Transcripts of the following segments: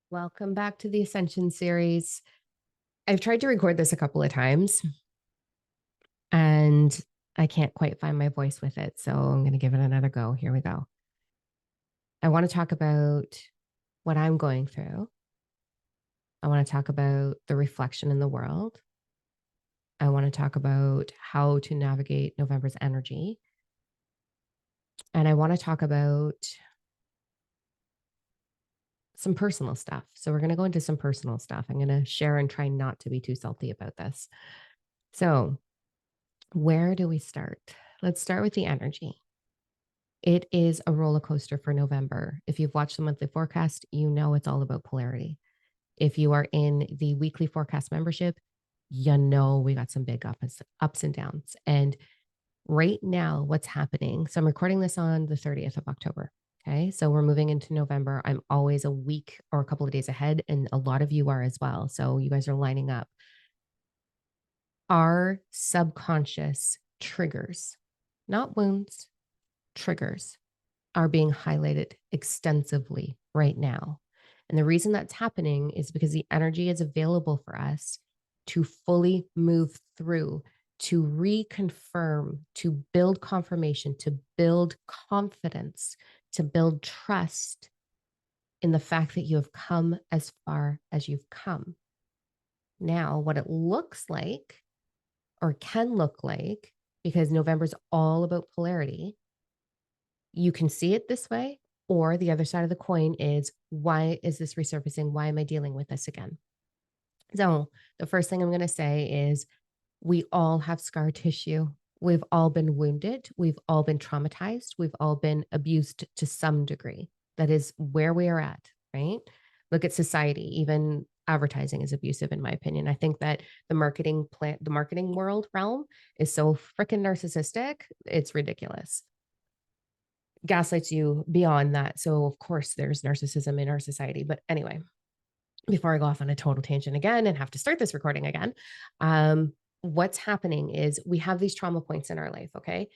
Welcome back to the Ascension Series. I've tried to record this a couple of times and I can't quite find my voice with it. So I'm going to give it another go. Here we go. I want to talk about what I'm going through. I want to talk about the reflection in the world. I want to talk about how to navigate November's energy. And I want to talk about some personal stuff. So we're going to go into some personal stuff. I'm going to share and try not to be too salty about this. So, where do we start? Let's start with the energy. It is a roller coaster for November. If you've watched the monthly forecast, you know it's all about polarity. If you are in the weekly forecast membership, you know we got some big ups and downs. And right now, what's happening? So I'm recording this on the 30th of October. Okay. So we're moving into November. I'm always a week or a couple of days ahead, and a lot of you are as well. So you guys are lining up. Our subconscious triggers, not wounds, triggers are being highlighted extensively right now. And the reason that's happening is because the energy is available for us to fully move through, to reconfirm, to build confirmation, to build confidence, to build trust in the fact that you have come as far as you've come. Now, what it looks like or can look like, because November's all about polarity, you can see it this way, or the other side of the coin is, why is this resurfacing? Why am I dealing with this again? So, the first thing I'm going to say is we all have scar tissue. We've all been wounded. We've all been traumatized. We've all been abused to some degree. That is where we are at, right? Look at society. Even advertising is abusive, in my opinion. I think that the marketing world realm is so freaking narcissistic. It's ridiculous. Gaslights you beyond that. So, of course, there's narcissism in our society. But anyway, before I go off on a total tangent again and have to start this recording again, what's happening is we have these trauma points in our life. Okay.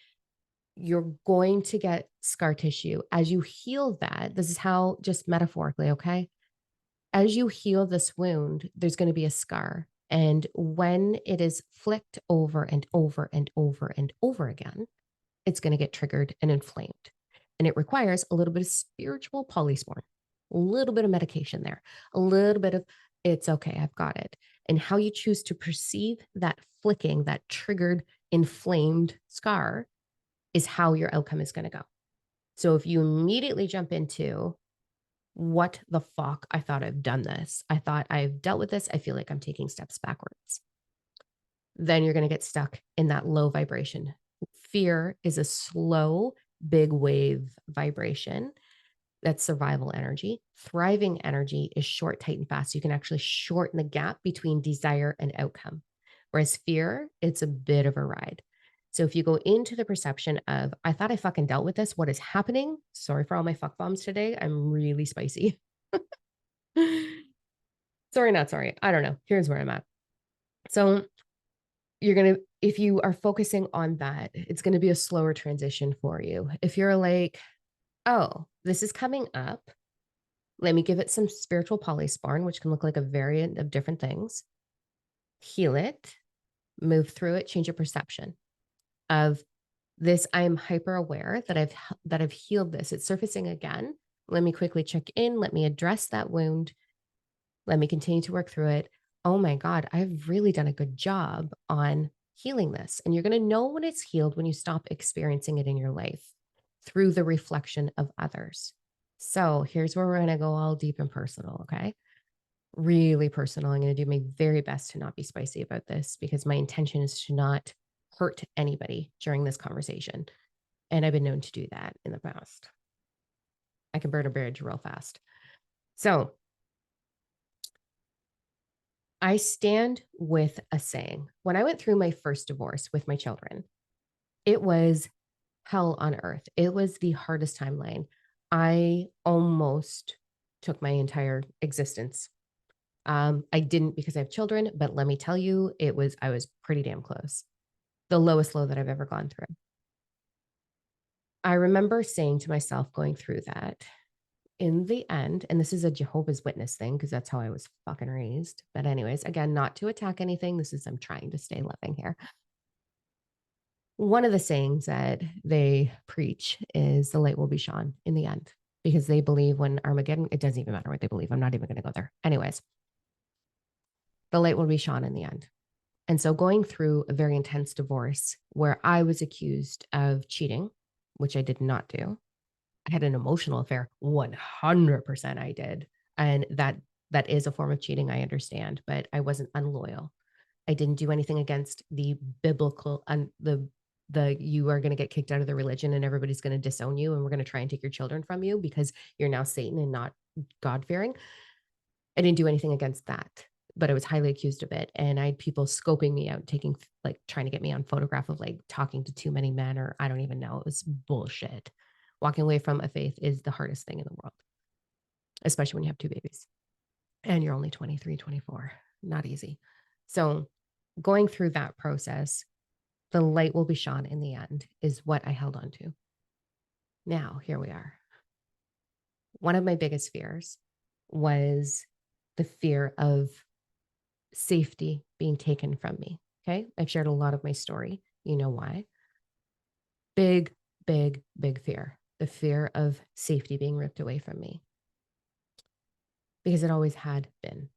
You're going to get scar tissue as you heal that. This is how, just metaphorically, okay? As you heal this wound, there's going to be a scar. And when it is flicked over and over and over and over again, it's going to get triggered and inflamed. And it requires a little bit of spiritual polysporin, a little bit of medication there, a little bit of, it's okay, I've got it. And how you choose to perceive that flicking, that triggered, inflamed scar is how your outcome is going to go. So if you immediately jump into, what the fuck, I thought I've done this, I thought I've dealt with this, I feel like I'm taking steps backwards, then you're going to get stuck in that low vibration. Fear is a slow, big wave vibration. That's survival energy. Thriving energy is short, tight, and fast. You can actually shorten the gap between desire and outcome. Whereas fear, it's a bit of a ride. So if you go into the perception of, I thought I fucking dealt with this, what is happening? Sorry for all my fuck bombs today. I'm really spicy. Sorry, not sorry. I don't know. Here's where I'm at. So you're going to, if you are focusing on that, it's going to be a slower transition for you. If you're like, oh, this is coming up, let me give it some spiritual polysporin, which can look like a variant of different things, heal it, move through it, change your perception of this. I am hyper aware that I've healed this. It's surfacing again. Let me quickly check in. Let me address that wound. Let me continue to work through it. Oh my God, I've really done a good job on healing this. And you're going to know when it's healed when you stop experiencing it in your life through the reflection of others. So here's where we're going to go all deep and personal. Okay. Really personal. I'm going to do my very best to not be spicy about this because my intention is to not hurt anybody during this conversation. And I've been known to do that in the past. I can burn a bridge real fast. So I stand with a saying. When I went through my first divorce with my children, it was hell on earth. It was the hardest timeline. I almost took my entire existence. I didn't because I have children, but let me tell you, I was pretty damn close. The lowest low that I've ever gone through. I remember saying to myself going through that, in the end, and this is a Jehovah's Witness thing because that's how I was fucking raised. But, anyways, again, not to attack anything. This is, I'm trying to stay loving here. One of the sayings that they preach is the light will be shone in the end because they believe when Armageddon, it doesn't even matter what they believe. I'm not even going to go there. Anyways, the light will be shone in the end. And so going through a very intense divorce where I was accused of cheating, which I did not do. I had an emotional affair. 100% I did. And that is a form of cheating, I understand, but I wasn't unloyal. I didn't do anything against the biblical the you are going to get kicked out of the religion and everybody's going to disown you and we're going to try and take your children from you because you're now Satan and not God-fearing. I didn't do anything against that, but I was highly accused of it. And I had people scoping me out, taking like trying to get me on photograph of like talking to too many men, or I don't even know. It was bullshit. Walking away from a faith is the hardest thing in the world, especially when you have two babies and you're only 23, 24. Not easy. So going through that process, the light will be shone in the end is what I held on to. Now, here we are. One of my biggest fears was the fear of safety being taken from me. Okay. I've shared a lot of my story. You know why? Big, big, big fear. The fear of safety being ripped away from me. Because it always had been.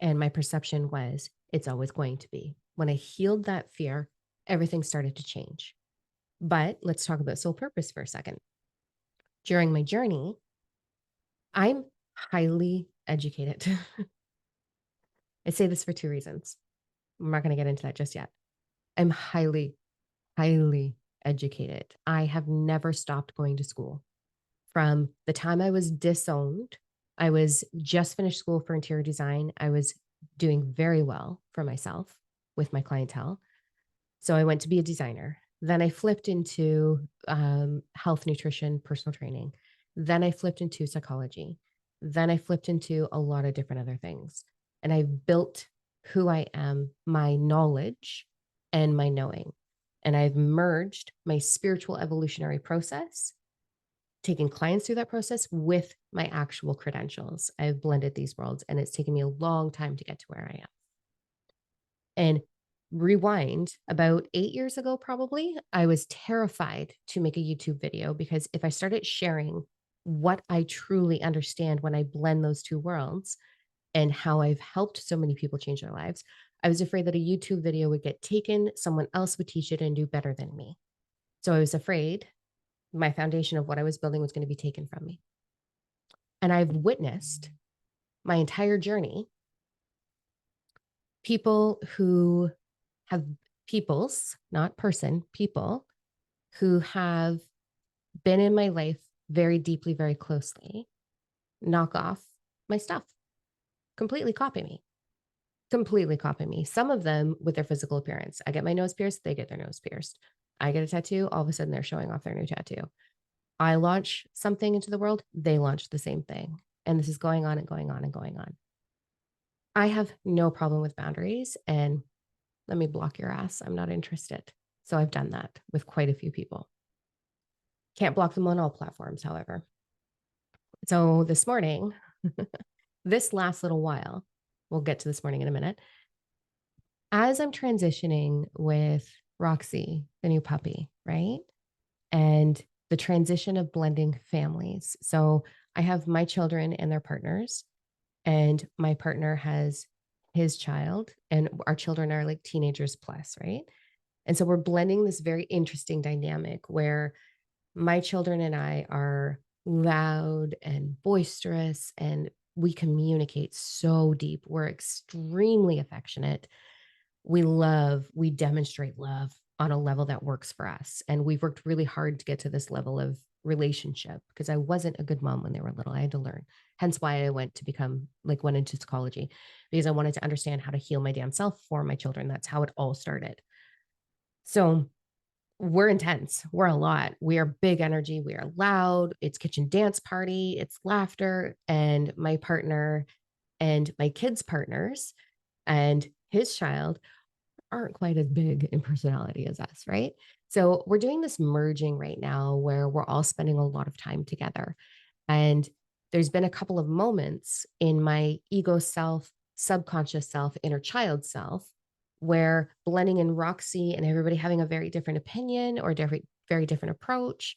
And my perception was it's always going to be. When I healed that fear, everything started to change. But let's talk about soul purpose for a second. During my journey, I'm highly educated. I say this for two reasons. I'm not going to get into that just yet. I'm highly, highly educated. I have never stopped going to school. From the time I was disowned, I was just finished school for interior design. I was doing very well for myself with my clientele. So I went to be a designer. Then I flipped into health, nutrition, personal training. Then I flipped into psychology. Then I flipped into a lot of different other things. And I built who I am, my knowledge and my knowing. And I've merged my spiritual evolutionary process, taking clients through that process with my actual credentials. I've blended these worlds and it's taken me a long time to get to where I am. And rewind about 8 years ago, probably, I was terrified to make a YouTube video because if I started sharing what I truly understand when I blend those two worlds and how I've helped so many people change their lives, I was afraid that a YouTube video would get taken, someone else would teach it and do better than me. So I was afraid my foundation of what I was building was going to be taken from me. And I've witnessed my entire journey people who have peoples, not person, people who have been in my life very deeply, very closely, knock off my stuff, completely copy me, completely copy me. Some of them with their physical appearance. I get my nose pierced, they get their nose pierced. I get a tattoo, all of a sudden they're showing off their new tattoo. I launch something into the world, they launch the same thing. And this is going on and going on and going on. I have no problem with boundaries and let me block your ass. I'm not interested. So I've done that with quite a few people. Can't block them on all platforms, however. So this morning, this last little while, we'll get to this morning in a minute. As I'm transitioning with Roxy, the new puppy, right? And the transition of blending families. So I have my children and their partners, and my partner has his child, and our children are like teenagers plus, right? And so we're blending this very interesting dynamic where my children and I are loud and boisterous, and we communicate so deep. We're extremely affectionate. We demonstrate love on a level that works for us. And we've worked really hard to get to this level of relationship because I wasn't a good mom when they were little. I had to learn. Hence why I went into psychology because I wanted to understand how to heal my damn self for my children. That's how it all started. So we're intense. We're a lot. We are big energy. We are loud. It's kitchen dance party. It's laughter. And my partner and my kids' partners and his child aren't quite as big in personality as us, right? So we're doing this merging right now where we're all spending a lot of time together. And there's been a couple of moments in my ego self, subconscious self, inner child self, where blending in Roxy and everybody having a very different opinion or very different approach,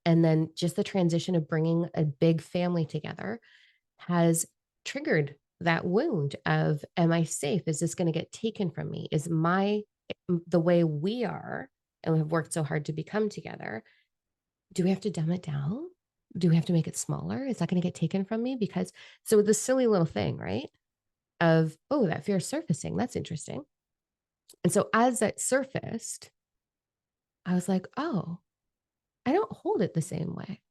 and then just the transition of bringing a big family together has triggered that wound of, am I safe? Is this going to get taken from me? Is the way we are and we have worked so hard to become together, do we have to dumb it down? Do we have to make it smaller? Is that going to get taken from me? Because so the silly little thing, right? Of, oh, that fear is surfacing. That's interesting. And so as that surfaced, I was like, oh, I don't hold it the same way.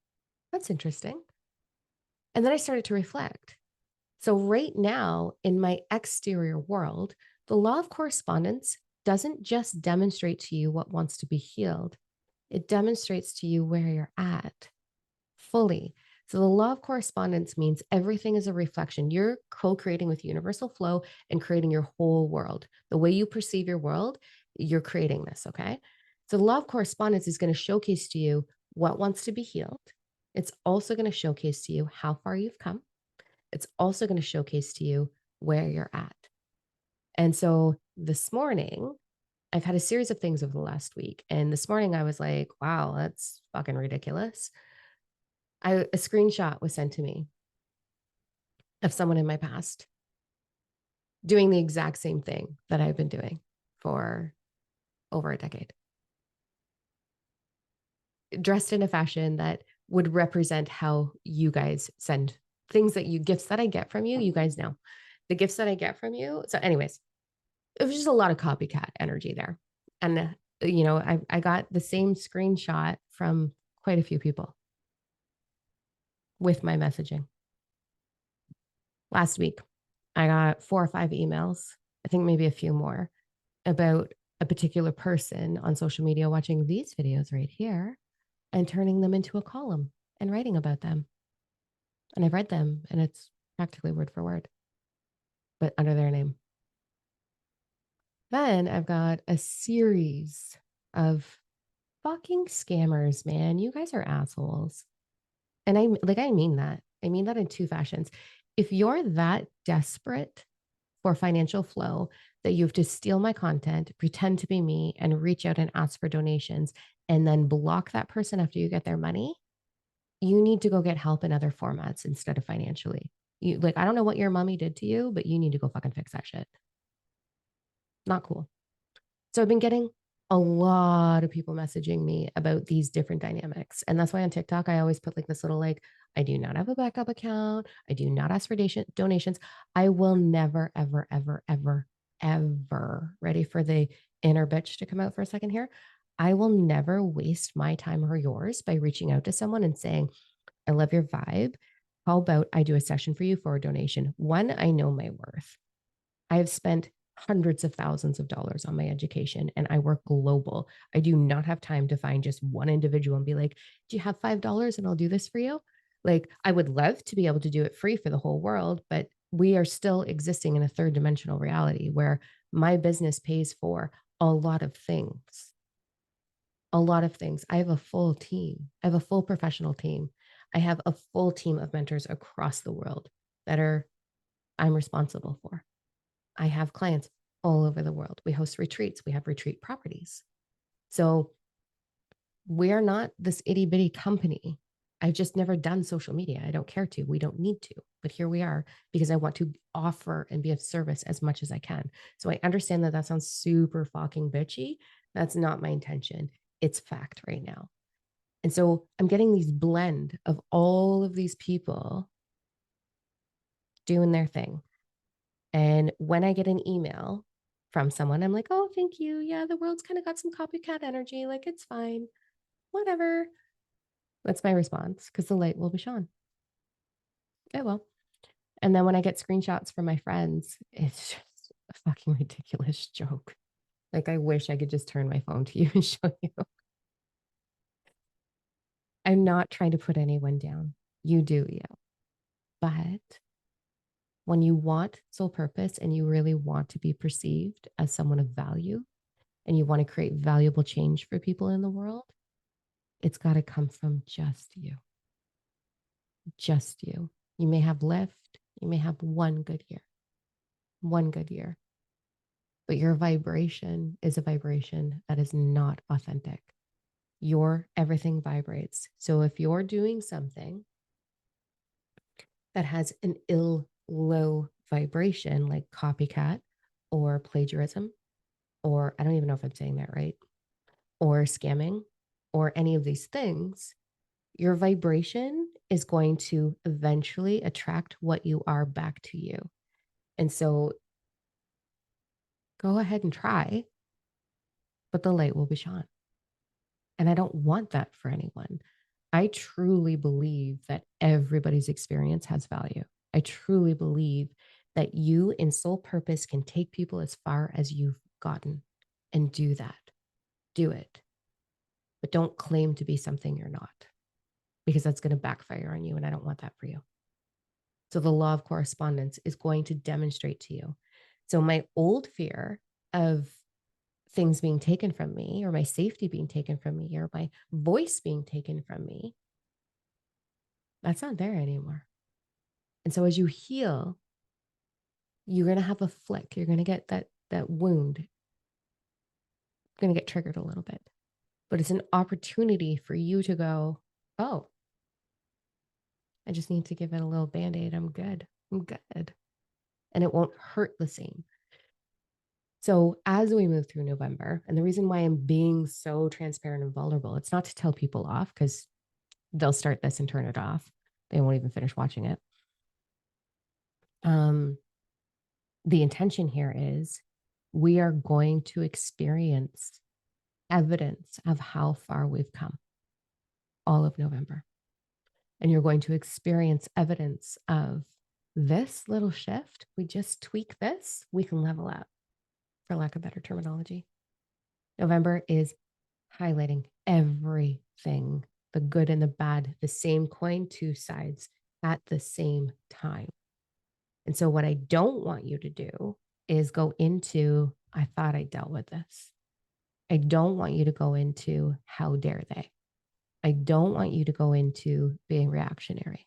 That's interesting. And then I started to reflect. So right now in my exterior world, the law of correspondence doesn't just demonstrate to you what wants to be healed. It demonstrates to you where you're at fully. So the law of correspondence means everything is a reflection. You're co-creating with universal flow and creating your whole world. The way you perceive your world, you're creating this, okay? So the law of correspondence is going to showcase to you what wants to be healed. It's also going to showcase to you how far you've come. It's also going to showcase to you where you're at. And so this morning, I've had a series of things over the last week. And this morning I was like, wow, that's fucking ridiculous. A screenshot was sent to me of someone in my past doing the exact same thing that I've been doing for over a decade, dressed in a fashion that would represent how you guys send things that gifts that I get from you. You guys know the gifts that I get from you. So, anyways, it was just a lot of copycat energy there. And, I got the same screenshot from quite a few people with my messaging. Last week, I got 4 or 5 emails, I think maybe a few more, about a particular person on social media watching these videos right here and turning them into a column and writing about them. And I've read them and it's practically word for word, but under their name. Then I've got a series of fucking scammers, man. You guys are assholes. And I mean that. I mean that in 2 fashions. If you're that desperate for financial flow that you have to steal my content, pretend to be me, and reach out and ask for donations, and then block that person after you get their money, you need to go get help in other formats instead of financially. I don't know what your mommy did to you, but you need to go fucking fix that shit. Not cool. So I've been getting a lot of people messaging me about these different dynamics. And that's why on TikTok, I always put like this little, I do not have a backup account. I do not ask for donations. I will never, ever, ever, ever, ever, ready for the inner bitch to come out for a second here. I will never waste my time or yours by reaching out to someone and saying, I love your vibe. How about I do a session for you for a donation? One, I know my worth. I have spent hundreds of thousands of dollars on my education and I work global. I do not have time to find just one individual and be like, do you have $5 and I'll do this for you? Like, I would love to be able to do it free for the whole world, but we are still existing in a 3rd dimensional reality where my business pays for a lot of things. A lot of things. I have a full team. I have a full professional team. I have a full team of mentors across the world that I'm responsible for. I have clients all over the world. We host retreats. We have retreat properties. So we are not this itty bitty company. I've just never done social media. I don't care to. We don't need to. But here we are because I want to offer and be of service as much as I can. So I understand that sounds super fucking bitchy. That's not my intention. It's fact right now. And so I'm getting these blend of all of these people doing their thing. And when I get an email from someone, I'm like, oh, thank you. Yeah, the world's kind of got some copycat energy. Like, it's fine. Whatever. That's my response because the light will be shone. It will. And then when I get screenshots from my friends, it's just a fucking ridiculous joke. Like, I wish I could just turn my phone to you and show you. I'm not trying to put anyone down. You do you. But when you want soul purpose and you really want to be perceived as someone of value and you want to create valuable change for people in the world, it's got to come from just you. Just you. You may have lift, you may have one good year, but your vibration is a vibration that is not authentic. Your everything vibrates. So if you're doing something that has an low vibration, like copycat or plagiarism, or I don't even know if I'm saying that right, or scamming, or any of these things, your vibration is going to eventually attract what you are back to you. And so go ahead and try, but the light will be shone. And I don't want that for anyone. I truly believe that everybody's experience has value. I truly believe that you, in sole purpose, can take people as far as you've gotten and do that. Do it. But don't claim to be something you're not, because that's going to backfire on you. And I don't want that for you. So the law of correspondence is going to demonstrate to you. So my old fear of things being taken from me, or my safety being taken from me, or my voice being taken from me, that's not there anymore. And so as you heal, you're going to have a flick. You're going to get that wound. You're going to get triggered a little bit. But it's an opportunity for you to go, oh, I just need to give it a little Band-Aid. I'm good. And it won't hurt the same. So as we move through November, and the reason why I'm being so transparent and vulnerable, it's not to tell people off, because they'll start this and turn it off. They won't even finish watching it. The intention here is we are going to experience evidence of how far we've come all of November. And you're going to experience evidence of this little shift. We just tweak this, we can level up, for lack of better terminology. November is highlighting everything, the good and the bad, the same coin, two sides at the same time. And so what I don't want you to do is go into, I thought I dealt with this. I don't want you to go into, how dare they? I don't want you to go into being reactionary.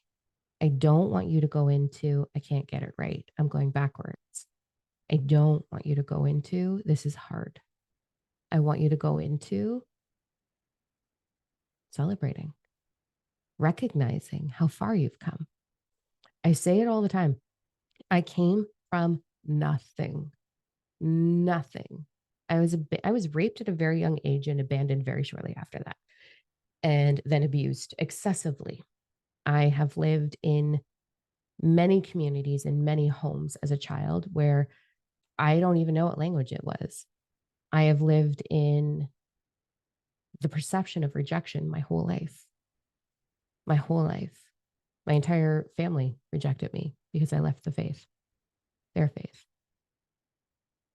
I don't want you to go into, I can't get it right, I'm going backwards. I don't want you to go into, this is hard. I want you to go into celebrating, recognizing how far you've come. I say it all the time. I came from nothing. I was raped at a very young age and abandoned very shortly after that, and then abused excessively. I have lived in many communities and many homes as a child where I don't even know what language it was. I have lived in the perception of rejection my whole life. My whole life. My entire family rejected me because I left the faith, their faith.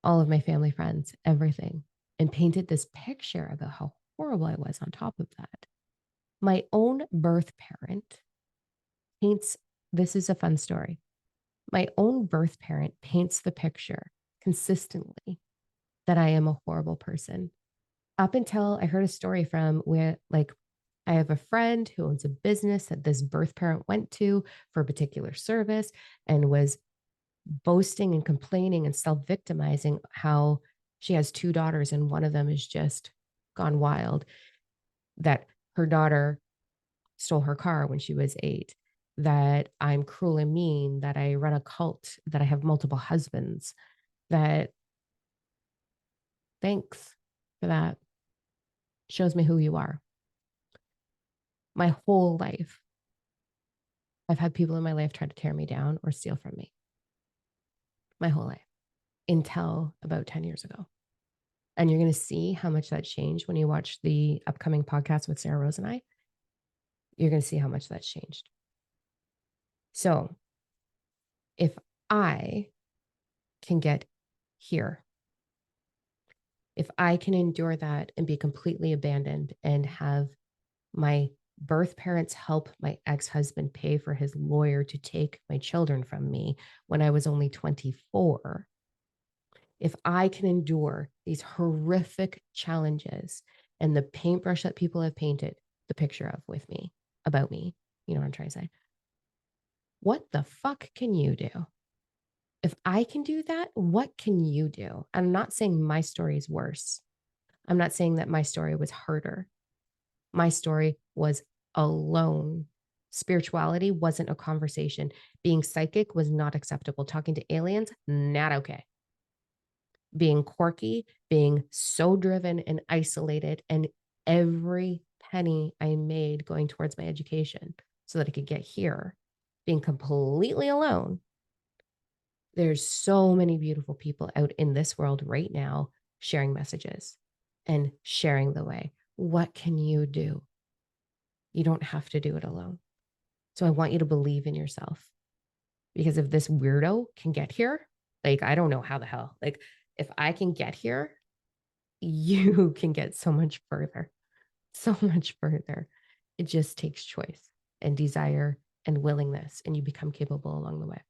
All of my family friends, everything, and painted this picture about how horrible I was on top of that. My own birth parent paints, this is a fun story. My own birth parent paints the picture consistently that I am a horrible person. Up until I heard a story from where, like, I have a friend who owns a business that this birth parent went to for a particular service and was boasting and complaining and self-victimizing how she has two daughters and one of them is just gone wild, that her daughter stole her car when she was 8, that I'm cruel and mean, that I run a cult, that I have multiple husbands, that thanks for that. Shows me who you are. My whole life, I've had people in my life try to tear me down or steal from me. My whole life, until about 10 years ago. And you're going to see how much that changed when you watch the upcoming podcast with Sarah Rose and I. You're going to see how much that's changed. So if I can get here, if I can endure that and be completely abandoned and have my birth parents help my ex-husband pay for his lawyer to take my children from me when I was only 24, if I can endure these horrific challenges and the paintbrush that people have painted the picture of with me, about me, you know what I'm trying to say? What the fuck can you do? If I can do that, what can you do? I'm not saying my story is worse. I'm not saying that my story was harder. My story was alone. Spirituality wasn't a conversation. Being psychic was not acceptable. Talking to aliens, not okay. Being quirky, being so driven and isolated, and every penny I made going towards my education so that I could get here, being completely alone. There's so many beautiful people out in this world right now sharing messages and sharing the way. What can you do? You don't have to do it alone. So I want you to believe in yourself, because if this weirdo can get here, like, I don't know how the hell, like, if I can get here, you can get so much further, so much further. It just takes choice and desire and willingness, and you become capable along the way.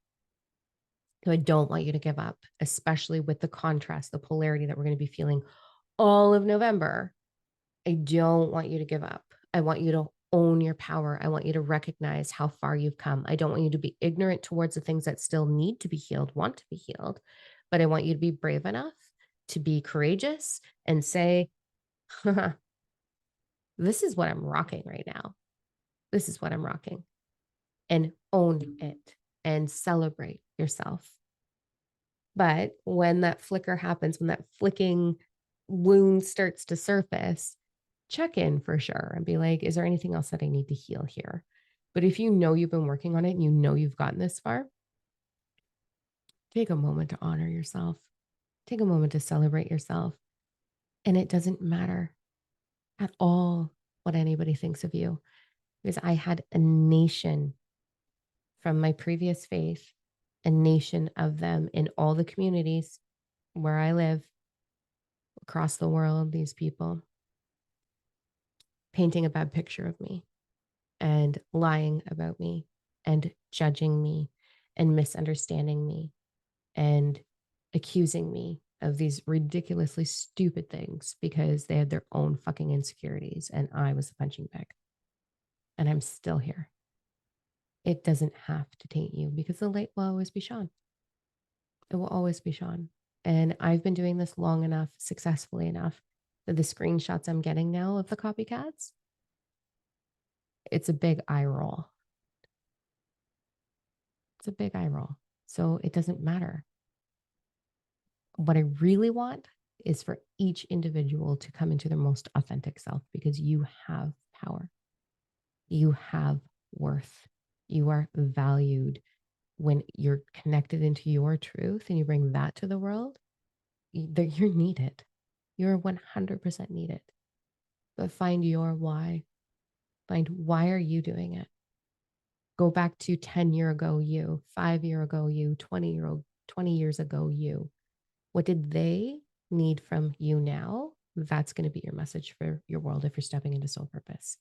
So I don't want you to give up, especially with the contrast, the polarity that we're going to be feeling all of November. I don't want you to give up. I want you to own your power. I want you to recognize how far you've come. I don't want you to be ignorant towards the things that still need to be healed, want to be healed, but I want you to be brave enough to be courageous and say, this is what I'm rocking right now. This is what I'm rocking, and own it and celebrate yourself. But when that flicker happens, when that flicking wound starts to surface, check in for sure and be like, is there anything else that I need to heal here? But if you know you've been working on it and you know you've gotten this far, take a moment to honor yourself. Take a moment to celebrate yourself. And it doesn't matter at all what anybody thinks of you, because I had a nation from my previous faith, a nation of them in all the communities where I live across the world, these people painting a bad picture of me and lying about me and judging me and misunderstanding me and accusing me of these ridiculously stupid things because they had their own fucking insecurities and I was the punching bag. And I'm still here. It doesn't have to taint you because the light will always be shone. It will always be shone. And I've been doing this long enough, successfully enough, that the screenshots I'm getting now of the copycats, it's a big eye roll. It's a big eye roll. So it doesn't matter. What I really want is for each individual to come into their most authentic self, because you have power. You have worth. You are valued. When you're connected into your truth and you bring that to the world, you're needed. You're 100% needed. But find your why. Find, why are you doing it? Go back to 10-year ago you, 5-year ago you, 20 years ago you. What did they need from you now? That's going to be your message for your world if you're stepping into soul purpose.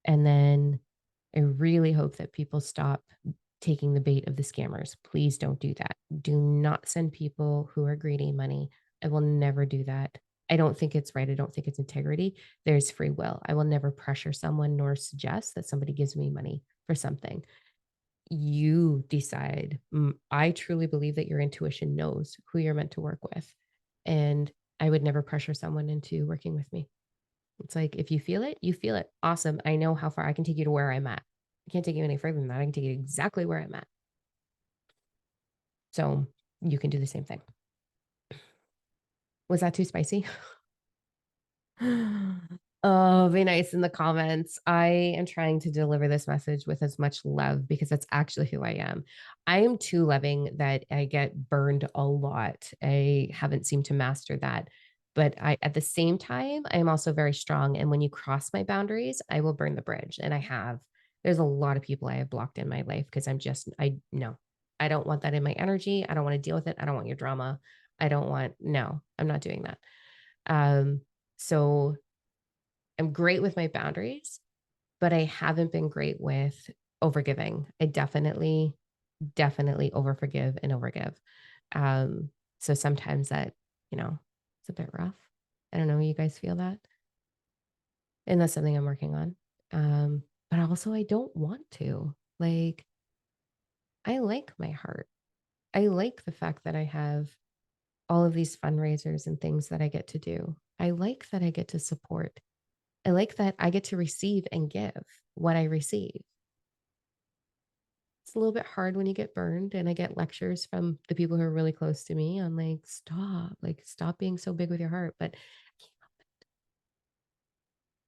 And then I really hope that people stop taking the bait of the scammers. Please don't do that. Do not send people who are greedy money. I will never do that. I don't think it's right. I don't think it's integrity. There's free will. I will never pressure someone nor suggest that somebody gives me money for something. You decide. I truly believe that your intuition knows who you're meant to work with. And I would never pressure someone into working with me. It's like, if you feel it, you feel it. Awesome. I know how far I can take you to where I'm at. I can't take you any further than that. I can take you exactly where I'm at. So you can do the same thing. Was that too spicy? Oh, be nice in the comments. I am trying to deliver this message with as much love because that's actually who I am. I am too loving that I get burned a lot. I haven't seemed to master that. But at the same time, I am also very strong. And when you cross my boundaries, I will burn the bridge. And I have. There's a lot of people I have blocked in my life because I no, I don't want that in my energy. I don't want to deal with it. I don't want your drama. No, I'm not doing that. So I'm great with my boundaries, but I haven't been great with overgiving. I definitely, definitely overforgive and overgive. So sometimes that, it's a bit rough. I don't know, you guys feel that? And that's something I'm working on. But also I don't want to. Like, I like my heart. I like the fact that I have all of these fundraisers and things that I get to do. I like that I get to support. I like that I get to receive and give what I receive. It's a little bit hard when you get burned, and I get lectures from the people who are really close to me on like stop being so big with your heart. But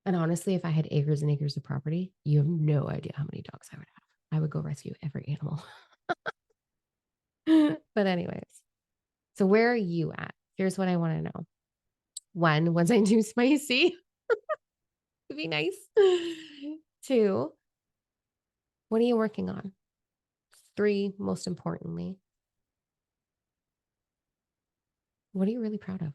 and honestly, if I had acres and acres of property, you have no idea how many dogs I would have. I would go rescue every animal. But anyways, so where are you at? Here's what I want to know. One, was I too spicy? Would be nice. Two, what are you working on? Three, most importantly, what are you really proud of?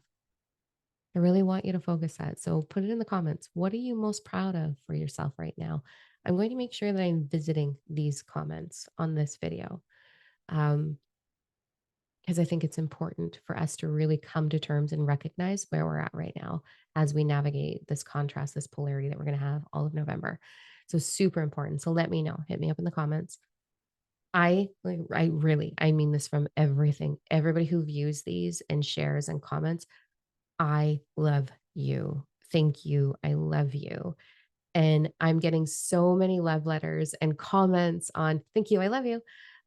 I really want you to focus that. So put it in the comments. What are you most proud of for yourself right now? I'm going to make sure that I'm visiting these comments on this video. Because I think it's important for us to really come to terms and recognize where we're at right now as we navigate this contrast, this polarity that we're going to have all of November. So super important. So let me know. Hit me up in the comments. I mean this from everything. Everybody who views these and shares and comments, I love you. Thank you. I love you. And I'm getting so many love letters and comments on thank you, I love you.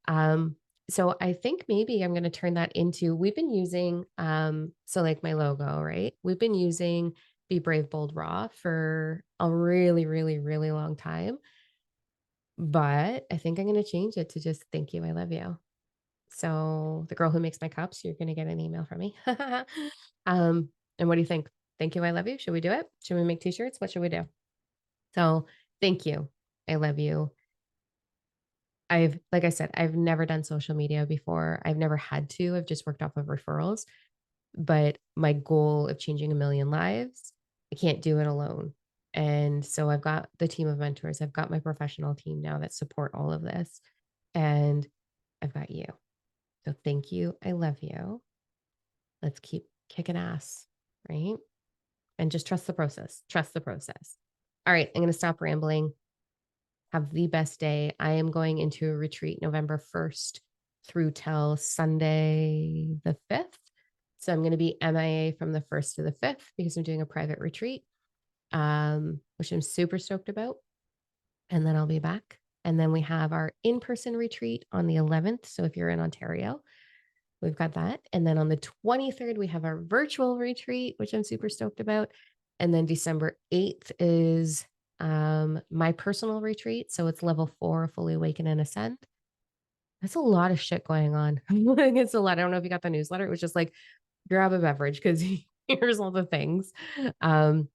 Um, so I think maybe I'm going to turn that into we've been using so like my logo, right? We've been using Be Brave Bold Raw for a really, really, really long time. But I think I'm going to change it to just thank you, I love you. So the girl who makes my cups, you're going to get an email from me. And what do you think? Thank you, I love you. Should we do it? Should we make t-shirts? What should we do? So thank you. I love you. Like I said, I've never done social media before. I've never had to. I've just worked off of referrals. But my goal of changing a million lives, I can't do it alone. And so I've got the team of mentors. I've got my professional team now that support all of this. And I've got you. So thank you. I love you. Let's keep kicking ass, right? And just trust the process. Trust the process. All right. I'm going to stop rambling. Have the best day. I am going into a retreat November 1st through till Sunday the 5th. So I'm going to be MIA from the 1st to the 5th because I'm doing a private retreat, which I'm super stoked about. And then I'll be back. And then we have our in-person retreat on the 11th. So if you're in Ontario, we've got that. And then on the 23rd, we have our virtual retreat, which I'm super stoked about. And then December 8th is my personal retreat. So it's level 4, fully awaken and ascend. That's a lot of shit going on. It's a lot. I don't know if you got the newsletter. It was just like grab a beverage because here's all the things. So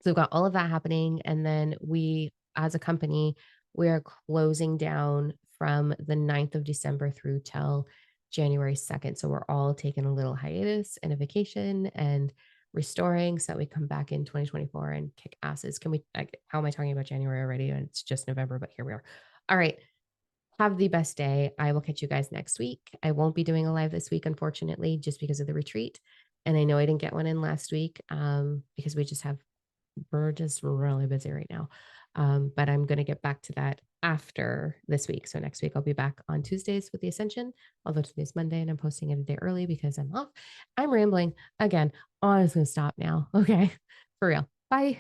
we've got all of that happening. And then we, as a company, we are closing down from the 9th of December through till January 2nd. So we're all taking a little hiatus and a vacation and restoring so that we come back in 2024 and kick asses. How am I talking about January already? And it's just November, but here we are. All right. Have the best day. I will catch you guys next week. I won't be doing a live this week, unfortunately, just because of the retreat. And I know I didn't get one in last week because we're just really busy right now. But I'm going to get back to that after this week. So next week I'll be back on Tuesdays with the Ascension, although today's Monday and I'm posting it a day early because I'm off. I'm rambling again. I'm just going to stop now. Okay. For real. Bye.